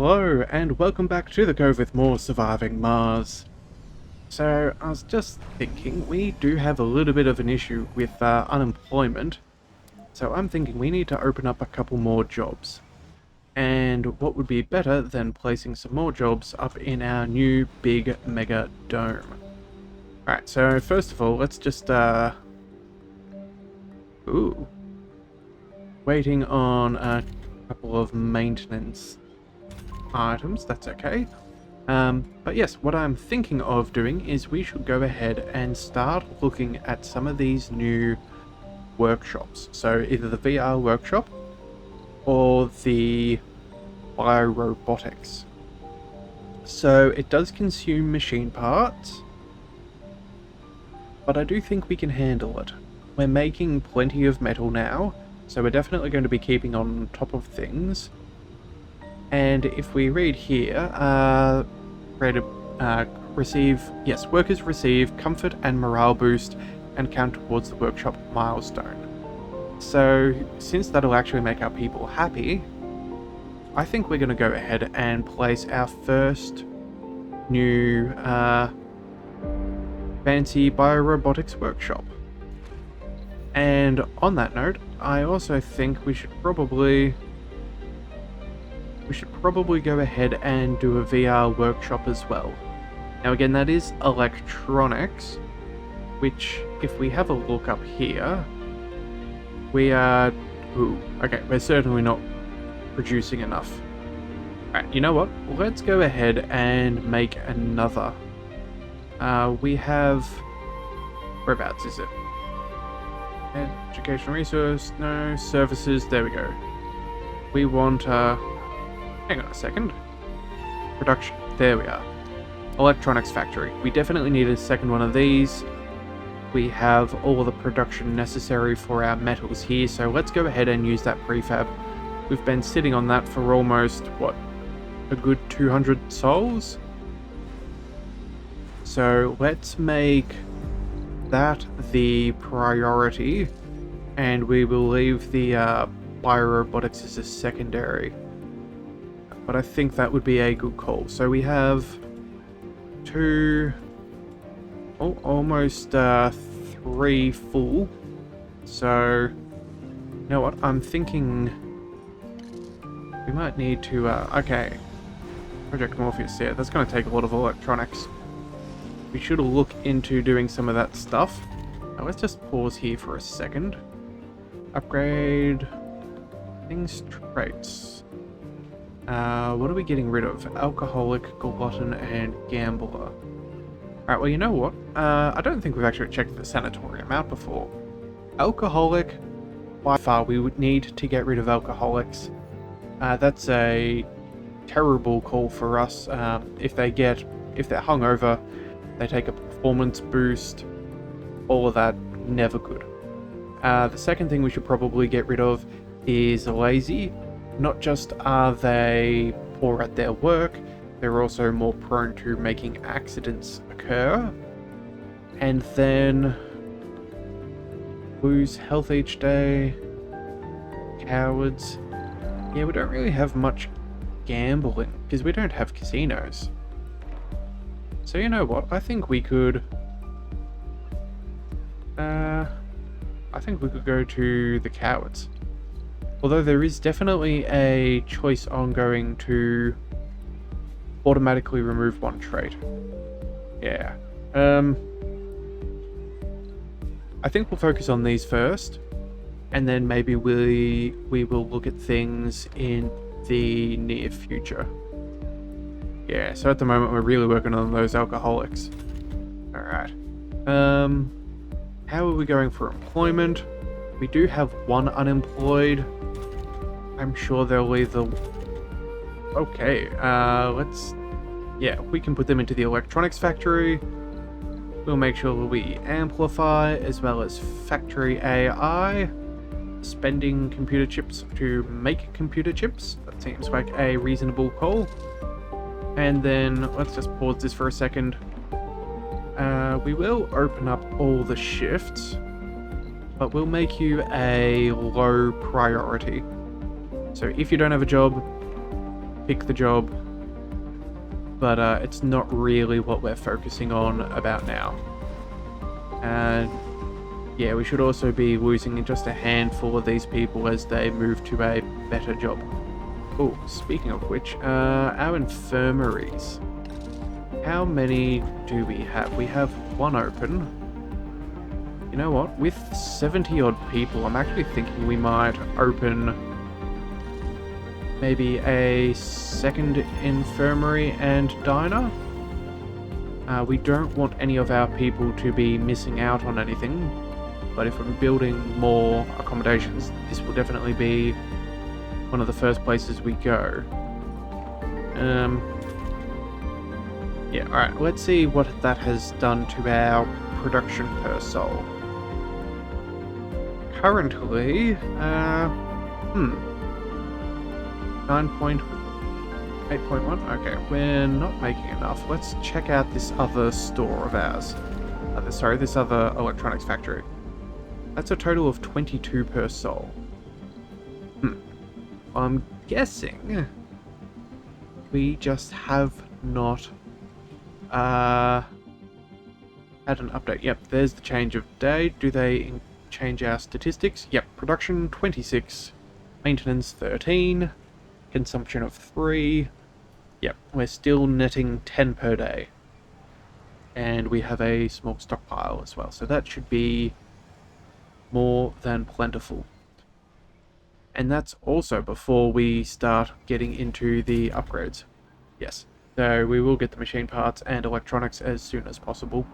Hello, and welcome back to the Go With More Surviving Mars. So, I was just thinking, we do have a little bit of an issue with unemployment, so I'm thinking we need to open up a couple more jobs. And what would be better than placing some more jobs up in our new big mega dome? Alright, so first of all, let's just, waiting on a couple of maintenance items, that's okay. But yes, what I'm thinking of doing is we should go ahead and start looking at some of these new workshops. So either the VR workshop or the biorobotics. So it does consume machine parts, but I do think we can handle it. We're making plenty of metal now, so we're definitely going to be keeping on top of things. And if we read here, workers receive comfort and morale boost and count towards the workshop milestone. So, since that'll actually make our people happy, I think we're going to go ahead and place our first new fancy biorobotics workshop. And on that note, I also think we should probably go ahead and do a VR workshop as well. Now again, that is electronics, which if we have a look up here, we are... okay, we're certainly not producing enough. Alright, you know what? Let's go ahead and make another. We have... whereabouts is it? Educational resource, no. Services, there we go. We want... hang on a second. Production. There we are. Electronics factory. We definitely need a second one of these. We have all the production necessary for our metals here, so let's go ahead and use that prefab. We've been sitting on that for almost, what, a good 200 souls? So let's make that the priority, and we will leave the biorobotics as a secondary. But I think that would be a good call. So we have almost 3 full. So, you know what? I'm thinking we might need to, okay. Project Morpheus, yeah, that's going to take a lot of electronics. We should look into doing some of that stuff. Now let's just pause here for a second. Upgrade things, traits. What are we getting rid of? Alcoholic, glutton, and gambler. Alright, well, you know what? I don't think we've actually checked the sanatorium out before. Alcoholic, by far, we would need to get rid of alcoholics. That's a terrible call for us. If they're hungover, they take a performance boost, all of that, never good. The second thing we should probably get rid of is lazy. Not just are they poor at their work, they're also more prone to making accidents occur. And then lose health each day. Cowards. Yeah, we don't really have much gambling because we don't have casinos. So you know what? I think we could go to the cowards. Although there is definitely a choice on going to automatically remove one trait. Yeah. I think we'll focus on these first, and then maybe we will look at things in the near future. Yeah, so at the moment we're really working on those alcoholics. Alright. How are we going for employment? We do have one unemployed. I'm sure they'll either... okay, we can put them into the electronics factory. We'll make sure we amplify as well as factory AI. Spending computer chips to make computer chips. That seems like a reasonable call. And then let's just pause this for a second. We will open up all the shifts, but we'll make you a low priority. So if you don't have a job, pick the job, but it's not really what we're focusing on about now. And yeah, we should also be losing just a handful of these people as they move to a better job. Oh, speaking of which, our infirmaries. How many do we have? We have one open. You know what? With 70 odd people, I'm actually thinking we might open maybe a second infirmary and diner. We don't want any of our people to be missing out on anything, but if we're building more accommodations, this will definitely be one of the first places we go. Yeah, alright, let's see what that has done to our production per soul. Currently, 9.8.1? Okay, we're not making enough. Let's check out this other store of ours. This other electronics factory. That's a total of 22 per soul. I'm guessing we just have not had an update. Yep, there's the change of day. Do they change our statistics? Yep, production 26, maintenance 13, consumption of 3. Yep, we're still netting 10 per day. And we have a small stockpile as well, so that should be more than plentiful. And that's also before we start getting into the upgrades. Yes, so we will get the machine parts and electronics as soon as possible.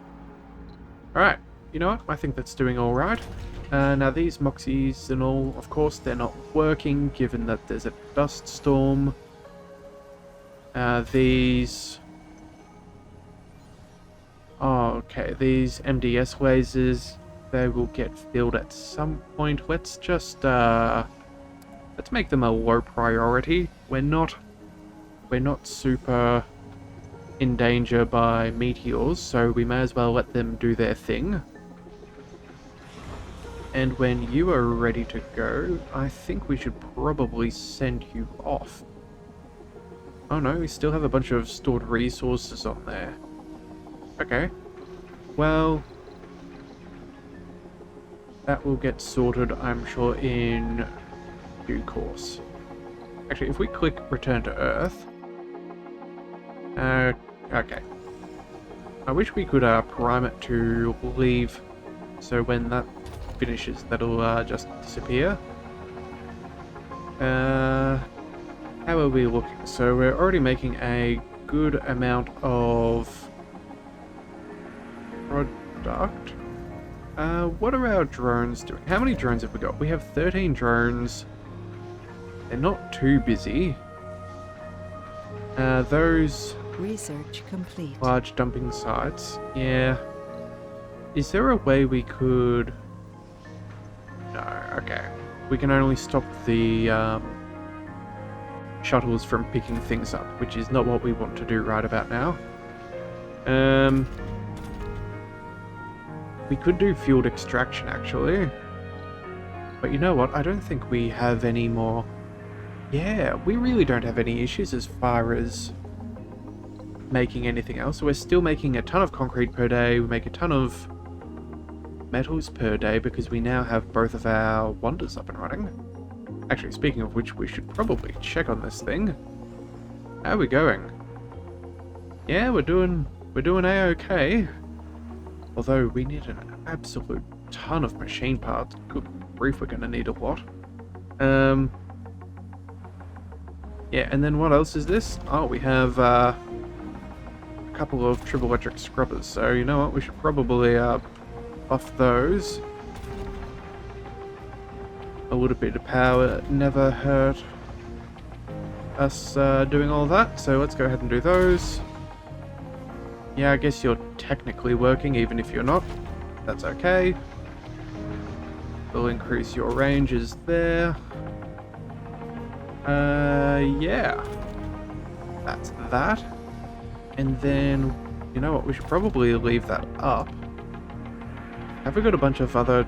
Alright, you know what? I think that's doing alright. Now these Moxies and all, of course, they're not working given that there's a dust storm. These MDS lasers, they will get filled at some point. Let's just, let's make them a low priority. We're not super in danger by meteors, so we may as well let them do their thing. And when you are ready to go, I think we should probably send you off. Oh no, we still have a bunch of stored resources on there. Okay. Well, that will get sorted, I'm sure, in due course. Actually, if we click Return to Earth... okay. I wish we could prime it to leave, so when that finishes, that'll just disappear. How are we looking? So we're already making a good amount of product. What are our drones doing? How many drones have we got? We have 13 drones. They're not too busy. Those research complete. Large dumping sites. Yeah. Is there a way we could... No, okay. We can only stop the shuttles from picking things up, which is not what we want to do right about now. We could do field extraction, actually. But you know what? I don't think we have any more... Yeah, we really don't have any issues as far as making anything else. So we're still making a ton of concrete per day. We make a ton of metals per day because we now have both of our wonders up and running. Actually, speaking of which, we should probably check on this thing. How are we going? Yeah, we're doing A-okay. Although we need an absolute ton of machine parts. Good grief, we're going to need a lot. Yeah, and then what else is this? Oh, we have a couple of triple electric scrubbers. So you know what? We should probably buff those. A little bit of power never hurt us doing all that. So let's go ahead and do those. Yeah, I guess you're technically working, even if you're not. That's okay. We'll increase your ranges there. Yeah. That's that. And then, you know what, we should probably leave that up. Have we got a bunch of other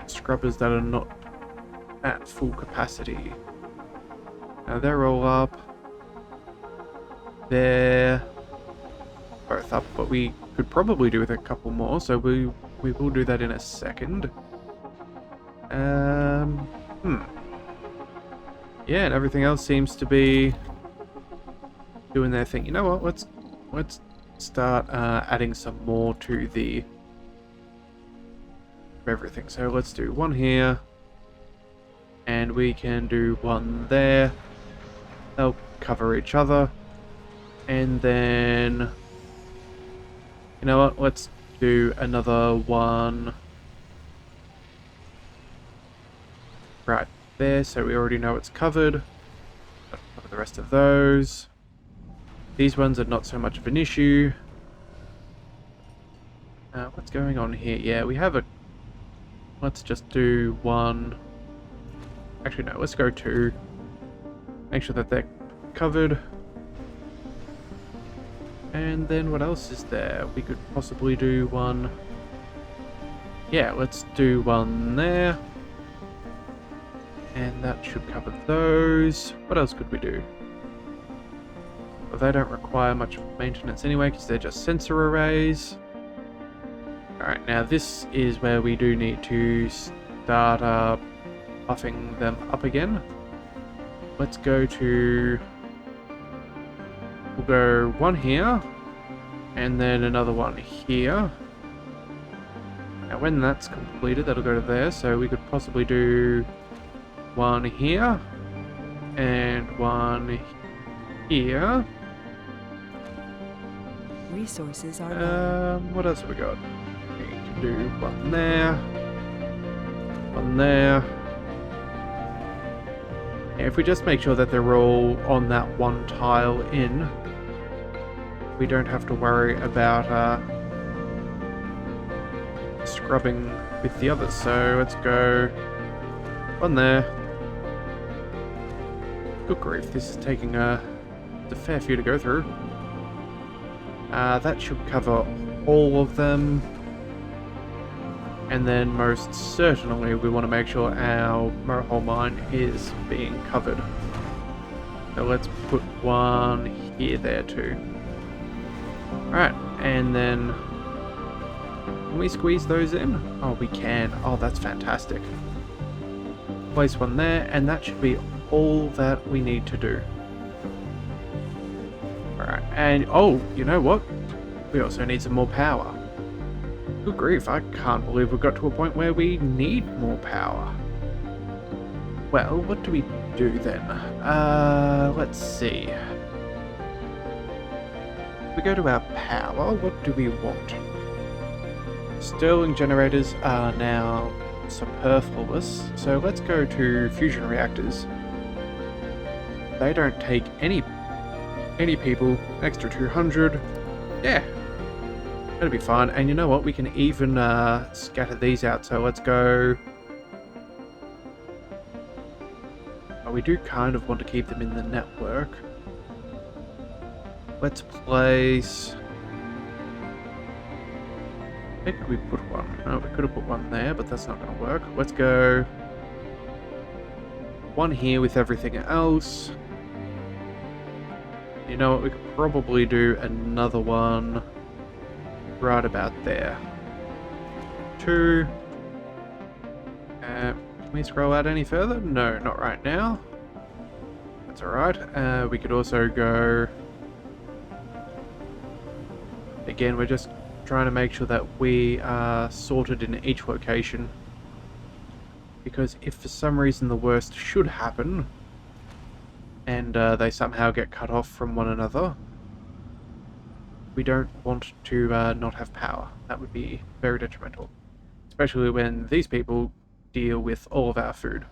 scrubbers that are not at full capacity? Now they're all up. They're both up, but we could probably do with a couple more, so we will do that in a second. Yeah, and everything else seems to be doing their thing. You know what? Let's start adding some more to the everything. So let's do one here, and we can do one there. They'll cover each other, and then you know what? Let's do another one right there, so we already know it's covered. Cover the rest of those. These ones are not so much of an issue. What's going on here? Yeah, we have a... Let's just do one. Actually, no, let's go two. Make sure that they're covered. And then what else is there? We could possibly do one... Yeah, let's do one there. And that should cover those. What else could we do? Well, they don't require much maintenance anyway, because they're just sensor arrays. Alright, now this is where we do need to start buffing them up again. Let's go to... We'll go one here, and then another one here. Now when that's completed, that'll go to there, so we could possibly do one here, and one here. Resources are low. What else have we got? We can do one there, one there. Yeah, if we just make sure that they're all on that one tile in, we don't have to worry about scrubbing with the others. So let's go one there. Good grief, this is taking a fair few to go through. That should cover all of them. And then most certainly we want to make sure our Mohole mine is being covered. So let's put one here there too. Alright, and then can we squeeze those in? Oh, we can. Oh, that's fantastic. Place one there, and that should be all that we need to do. Alright, and oh, you know what? We also need some more power. Good grief, I can't believe we've got to a point where we need more power. Well, what do we do then? Let's see. If we go to our power, what do we want? Stirling generators are now superfluous, so let's go to fusion reactors. They don't take any people, extra 200. Yeah, that'll be fine. And you know what? We can even scatter these out. So let's go. Oh, we do kind of want to keep them in the network. Let's place. Where could we put one? Oh, we could have put one there, but that's not going to work. Let's go one here with everything else. You know what? We could probably do another one right about there. Two. Can we scroll out any further? No, not right now. That's alright. We could also go... Again, we're just trying to make sure that we are sorted in each location. Because if for some reason the worst should happen, and they somehow get cut off from one another, we don't want to not have power. That would be very detrimental. Especially when these people deal with all of our food.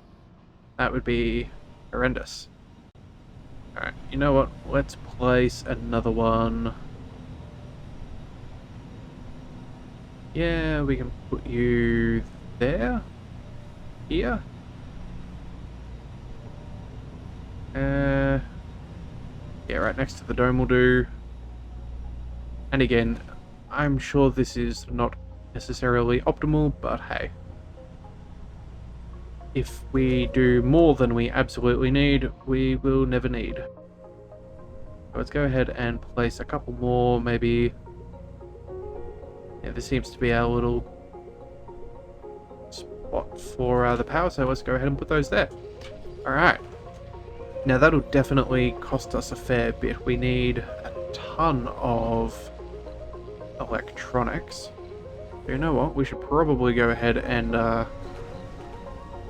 That would be horrendous. Alright, you know what? Let's place another one. Yeah, we can put you there. Here. Yeah, right next to the dome will do. And again, I'm sure this is not necessarily optimal, but hey. If we do more than we absolutely need, we will never need. Let's go ahead and place a couple more, maybe. Yeah, this seems to be our little spot for the power, so let's go ahead and put those there. Alright. Now that'll definitely cost us a fair bit. We need a ton of electronics. So you know what? We should probably go ahead and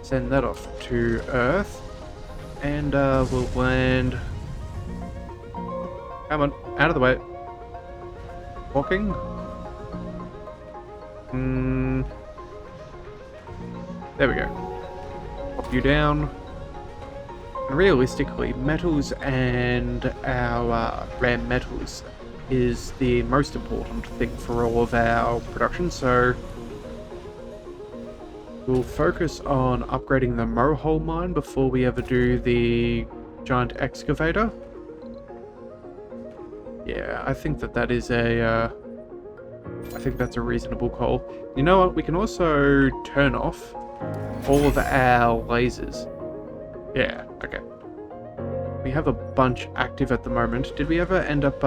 send that off to Earth. And we'll land... Come on, out of the way. Walking. There we go. Pop you down. And realistically, metals and our rare metals is the most important thing for all of our production, so we'll focus on upgrading the Mohole mine before we ever do the giant excavator. Yeah, I think that is I think that's a reasonable call. You know what? We can also turn off all of our lasers. Yeah, okay. We have a bunch active at the moment. Did we ever end up,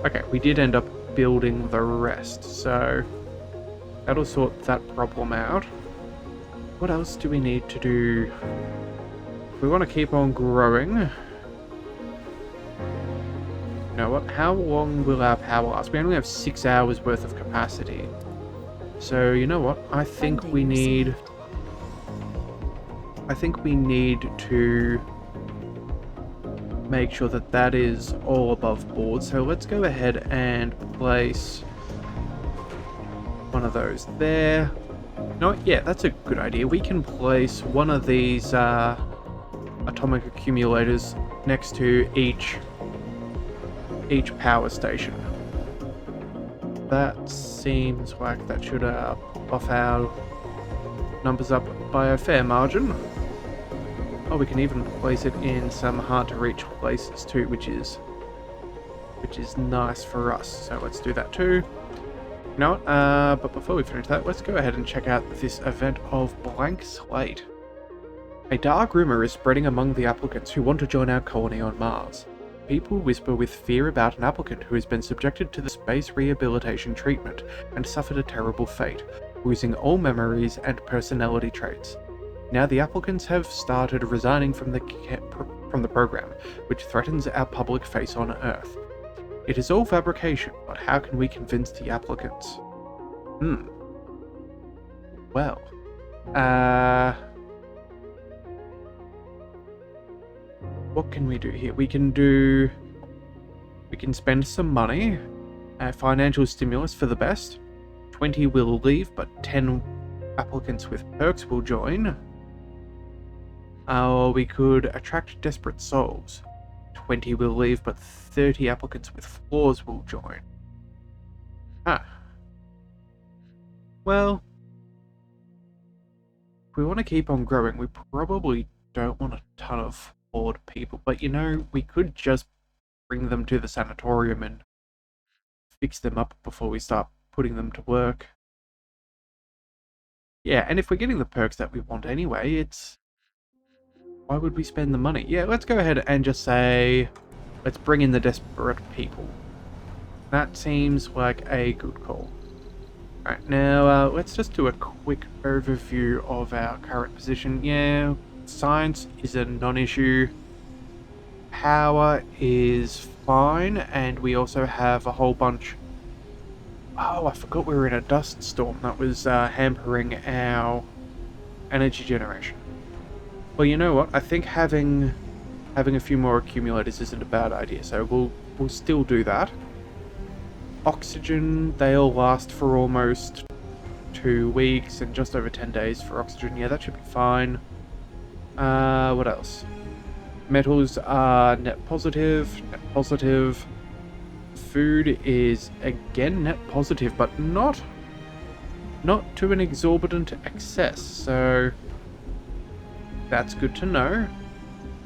Okay, we did end up building the rest, so that'll sort that problem out. What else do we need to do? We want to keep on growing. You know what? How long will our power last? We only have 6 hours worth of capacity. So, you know what? I think we need to make sure that that is all above board. So let's go ahead and place one of those there. No, yeah, that's a good idea. We can place one of these atomic accumulators next to each power station. That seems like that should buff our numbers up by a fair margin. Oh, we can even place it in some hard-to-reach places too, which is nice for us. So let's do that too. You know what? But before we finish that, let's go ahead and check out this event of Blank Slate. A dark rumor is spreading among the applicants who want to join our colony on Mars. People whisper with fear about an applicant who has been subjected to the space rehabilitation treatment and suffered a terrible fate, losing all memories and personality traits. Now the applicants have started resigning from the program, which threatens our public face on Earth. It is all fabrication, but how can we convince the applicants? Well, what can we do here? We can spend some money, financial stimulus for the best. 20 will leave, but 10 applicants with perks will join. Or we could attract desperate souls. 20 will leave, but 30 applicants with flaws will join. Well, if we want to keep on growing, we probably don't want a ton of flawed people. But you know, we could just bring them to the sanatorium and fix them up before we start putting them to work. Yeah, and if we're getting the perks that we want anyway, why would we spend the money? Yeah, let's go ahead and just say, let's bring in the desperate people. That seems like a good call. Alright, now let's just do a quick overview of our current position. Yeah, science is a non-issue. Power is fine, and we also have a whole bunch... Oh, I forgot we were in a dust storm. That was hampering our energy generation. Well, you know what? I think having a few more accumulators isn't a bad idea, so we'll still do that. Oxygen, they all last for almost 2 weeks and just over 10 days for oxygen. Yeah, that should be fine. What else? Metals are net positive, net positive. Food is again net positive, but not to an exorbitant excess, so that's good to know.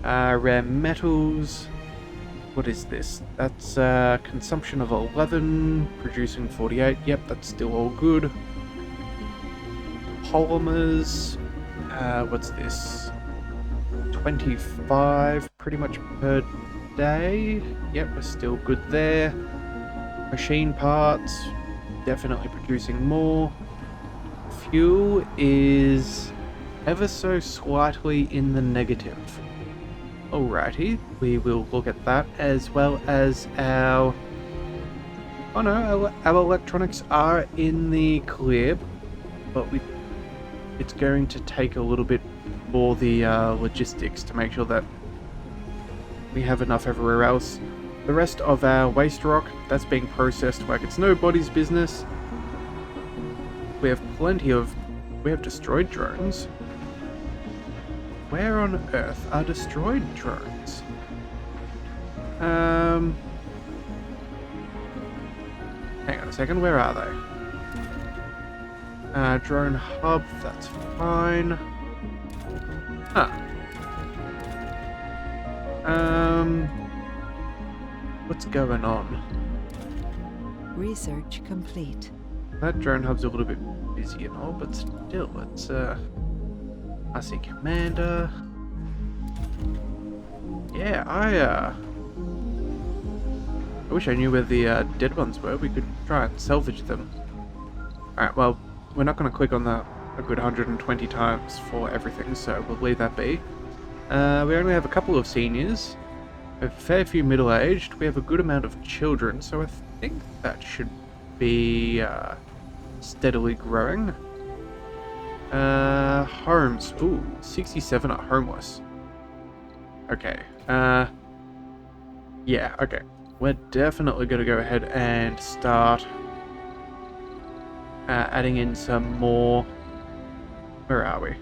Rare metals, what is this? That's consumption of 11, producing 48, yep, that's still all good. Polymers, what's this? 25, pretty much per day. Yep, we're still good there. Machine parts, definitely producing more. Fuel is ever so slightly in the negative. Alrighty, we will look at that as well as our... Oh no, our electronics are in the clear, but it's going to take a little bit for the logistics to make sure that we have enough everywhere else. The rest of our waste rock, that's being processed like it's nobody's business. We have we have destroyed drones. Where on earth are destroyed drones? Hang on a second, where are they? Drone hub, that's fine. Huh. What's going on? Research complete. That drone hub's a little bit busy and all, but still, it's, I see commander. Yeah, I wish I knew where the dead ones were. We could try and salvage them. Alright, well, we're not going to click on that a good 120 times for everything, so we'll leave that be. We only have a couple of seniors, a fair few middle-aged, we have a good amount of children, so I think that should be steadily growing. Homes. Ooh, 67 are homeless. Okay. Yeah, okay. We're definitely going to go ahead and start adding in some more... Where are we?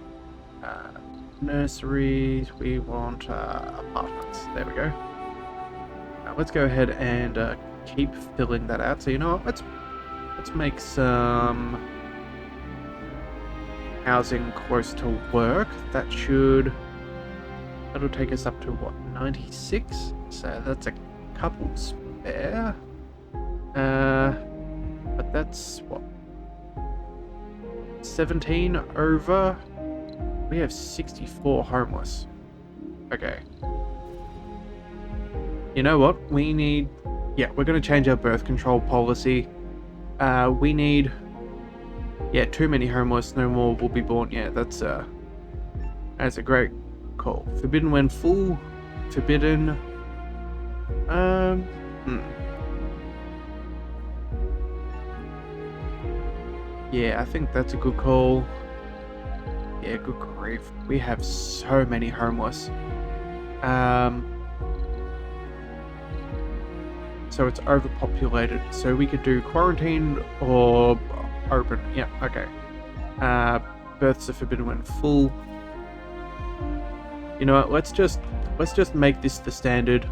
Nurseries. We want apartments. There we go. Let's go ahead and keep filling that out. So you know what? Let's make some housing close to work. That'll take us up to what, 96? So that's a couple spare. But that's what, 17 over. We have 64 homeless. Okay. You know what? We need... Yeah, we're going to change our birth control policy. We need... Yeah, too many homeless, no more will be born. Yeah, that's a great call. Forbidden when full. Forbidden... Yeah, I think that's a good call. Yeah, good grief. We have so many homeless. So it's overpopulated. So we could do quarantine or open. Yeah, okay. Births are forbidden when full. You know what? Let's just make this the standard.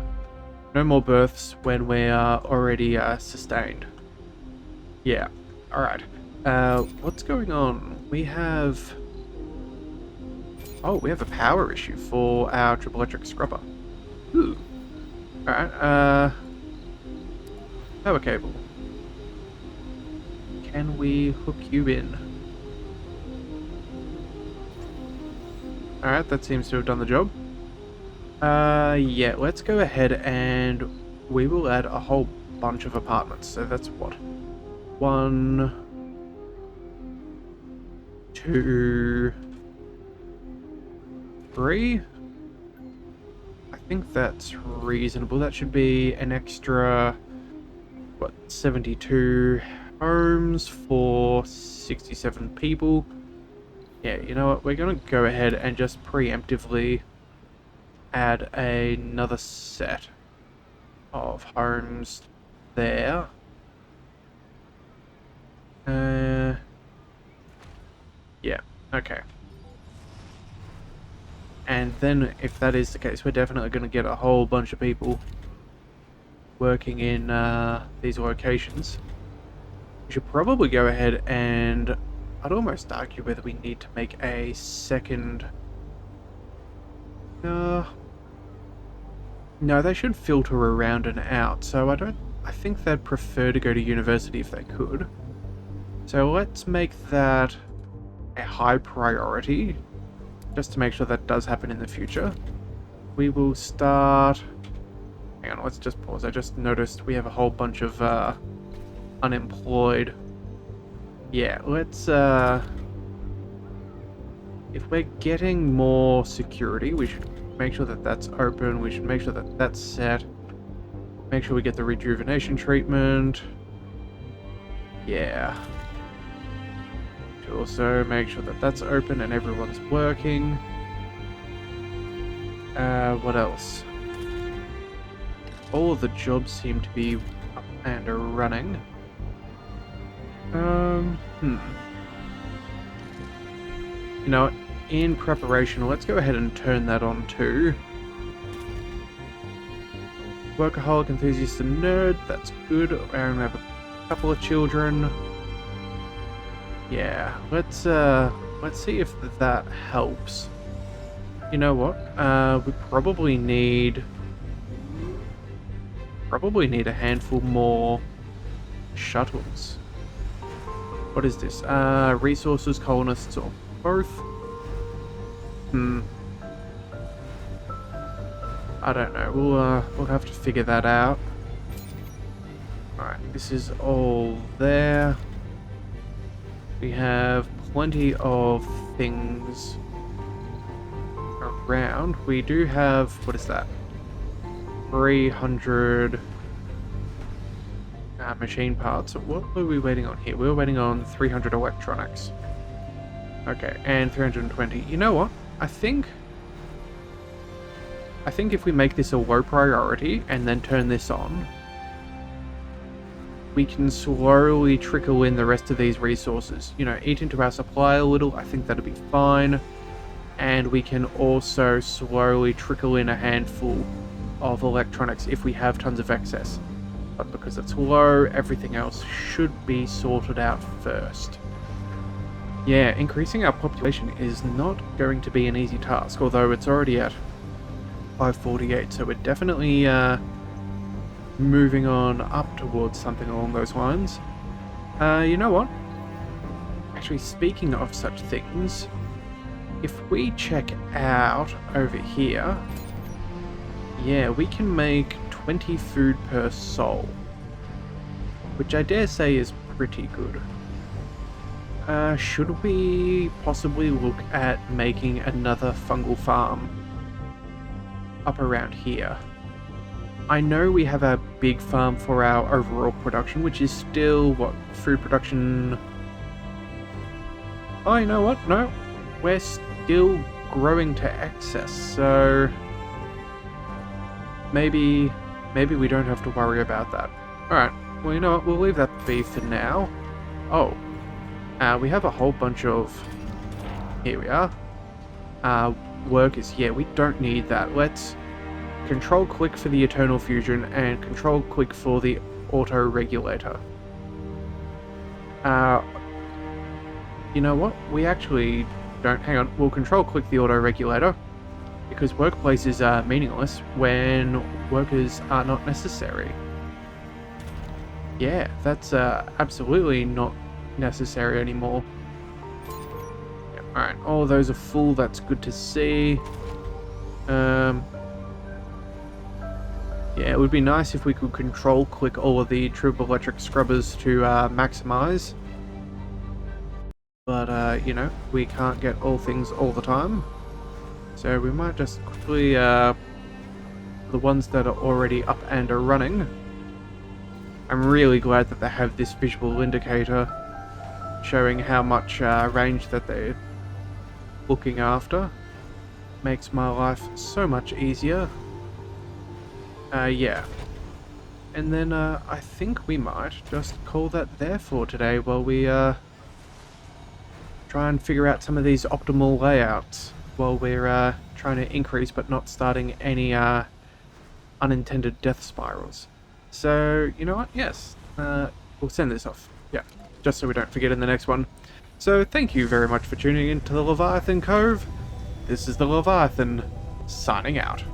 No more births when we are already sustained. Yeah. All right. What's going on? We have... Oh, we have a power issue for our triple electric scrubber. Ooh. Alright, power cable. Can we hook you in? Alright, that seems to have done the job. Yeah, let's go ahead and we will add a whole bunch of apartments. So that's what? 1, 2, 3. I think that's reasonable. That should be an extra, what, 72 homes for 67 people. Yeah, you know what? We're going to go ahead and just preemptively add another set of homes there. Yeah, okay. And then, if that is the case, we're definitely going to get a whole bunch of people working in these locations. We should probably go ahead and... I'd almost argue whether we need to make a second... No, they should filter around and out, so I think they'd prefer to go to university if they could. So let's make that a high priority, just to make sure that does happen in the future. we will start... Hang on, let's just pause. I just noticed we have a whole bunch of unemployed. Yeah, let's... if we're getting more security, we should make sure that that's open. We should make sure that that's set. Make sure we get the rejuvenation treatment. Yeah. Should also make sure that that's open and everyone's working. What else? All of the jobs seem to be up and running. You know, in preparation, let's go ahead and turn that on too. Workaholic, enthusiast, and nerd. That's good. And we have a couple of children. Yeah, let's see if that helps. You know what? We probably need a handful more shuttles. What is this? Resources, colonists, or both? I don't know. We'll have to figure that out. Alright, this is all there. We have plenty of things around. We do have, what is that? 300 machine parts. What were we waiting on here? We were waiting on 300 electronics. Okay, and 320. You know what? I think if we make this a low priority and then turn this on, we can slowly trickle in the rest of these resources. You know, eat into our supply a little. I think that'll be fine. And we can also slowly trickle in a handful of electronics if we have tons of excess. But because it's low, everything else should be sorted out first. Yeah, increasing our population is not going to be an easy task, although it's already at 548, so we're definitely moving on up towards something along those lines. You know what? Actually, speaking of such things, if we check out over here, yeah, we can make 20 food per soul, which I dare say is pretty good. Should we possibly look at making another fungal farm up around here? I know we have a big farm for our overall production, which is still, what, food production... Oh, you know what? No, we're still growing to excess, so maybe we don't have to worry about that. Alright, well, you know what? We'll leave that be for now. Oh. We have a whole bunch of... Here we are. Workers. Yeah, we don't need that. Let's control click for the Eternal Fusion and control click for the Auto Regulator. You know what? We actually don't... Hang on. We'll control click the Auto Regulator because workplaces are meaningless when workers are not necessary. Yeah, that's absolutely not necessary anymore. Yep, alright, all of those are full, that's good to see. Yeah, it would be nice if we could control click all of the True Electric Scrubbers to maximize. But, you know, we can't get all things all the time. So we might just quickly, the ones that are already up and are running. I'm really glad that they have this visual indicator showing how much range that they're looking after. Makes my life so much easier. Yeah. And then I think we might just call that there for today while we try and figure out some of these optimal layouts while we're trying to increase but not starting any unintended death spirals. So, you know what? Yes. We'll send this off. Yeah. Just so we don't forget in the next one. So, thank you very much for tuning in to the Leviathan Cove. This is the Leviathan, signing out.